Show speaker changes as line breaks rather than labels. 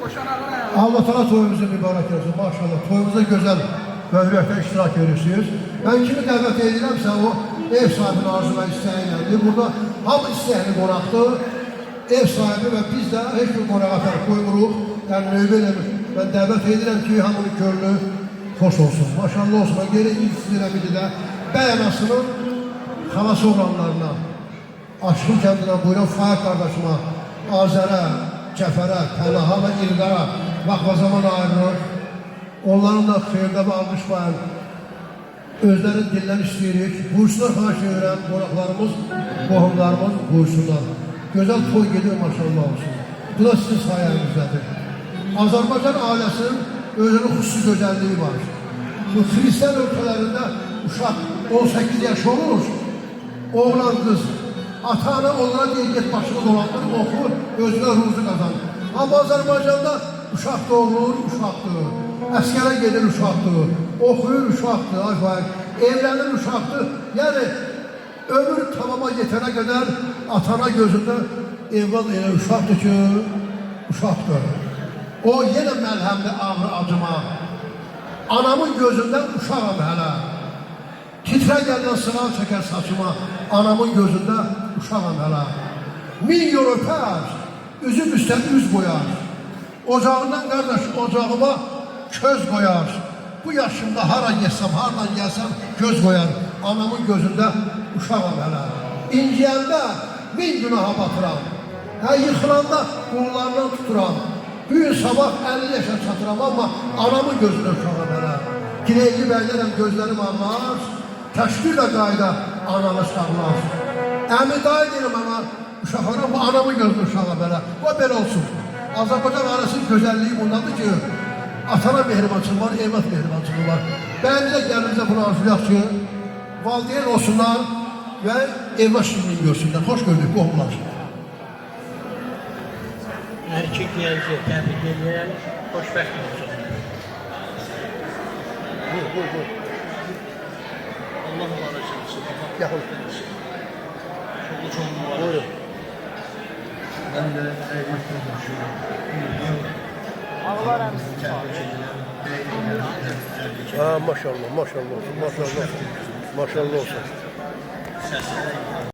Allah Teala toyumuzu mübarək olsun. Maşallah toyumuza gözəl vəziyyətdə iştirak edirsiniz. Mən kimi dəvət edirəmsə o ev sahibinin arzu və istəyinədir. Burada hamı istəyəni qonaqdır. Ev sahibi və biz də heç bir qonağa fərq qoymuruq. Yəni növbə eləmir. Mən dəvət edirəm ki, hamının körlü xoş olsun. Maşallah olsun. Mən geri ilk istəyirəm idi də bəy anasının xalası oğlanlarına, Aşkın kəndindən buyuran Fahir qardaşıma, Azərə, Cəfərə, Pənaha və İlqara vaxt və zaman ayrılır. Onların da xeyirdə və almış bayın özlərin dillər istəyirik. Buyursunlar, xahiş edirəm, qonaqlarımız, qohumlarımız buyursunlar. Gözəl toy gedir, maşallah olsun. Bu da sizin sayənizdedir. Azərbaycan ailəsinin özünün xüsusi gözəlliyi var. Bu Xristiyan ölkələrində uşaq 18 yaş olur, oğlan qız. Ata-ana onlara deyir, get başını dolandır, oxu, özünə ruzu qazanır. Amma Azərbaycanda uşaq doğulur, uşaqdır. Əskərə gedir, uşaqdır. Oxuyur, uşaqdır, evlənir, uşaqdır. Yəni, ömür tamama yetənə qədər ata-ana gözündə evlad elə uşaqdır ki, uşaqdır. O yenə məlhəmli ağrı acıma. Anamın gözündən uşağam hələ. Titrə gəldən sınav çəkər saçıma, anamın gözündə uşağam hələ. 1000 yol öpər, üzüm üstə üz qoyar. Ocağından qardaş, ocağıma köz qoyar. Bu yaşımda hara yesəm, haradan gəlsəm göz qoyar. Anamın gözündə uşağam hələ. İnciyəndə 1000 günaha batıram. Yıxılanda qollarından tuturam. Bugün sabah 50 yaşa çatıram, amma anamın gözündə uşağam hələ. Gireyli bəylərəm, gözlərim anlar. Təşkil də qayda ananı sağlar. Əmi dayı deyirəm ana, uşaqlara bu anamın gözünü uşağa belə. O belə olsun. Azərbaycan ailəsinin gözəlliyi bundadır ki, atana mehribançılığı var, evlat mehribançılığı var. Bəyənizə gəlinizə bunu arzulayaq ki, valideyn olsunlar və evlat şirinliyi görsünlər. Xoş gördük, qohumlar.
Hər iki gəlinci təbrik edirəm, xoşbəxt olsun.
Buyur.
Allah mübarək olsun.
Yaxın.
Çok mübarək.
Buyurun.
Ben de evlilik konuşuyorum.
Ağlar əmsi.
Maşallah olsun. Maşallah olsun.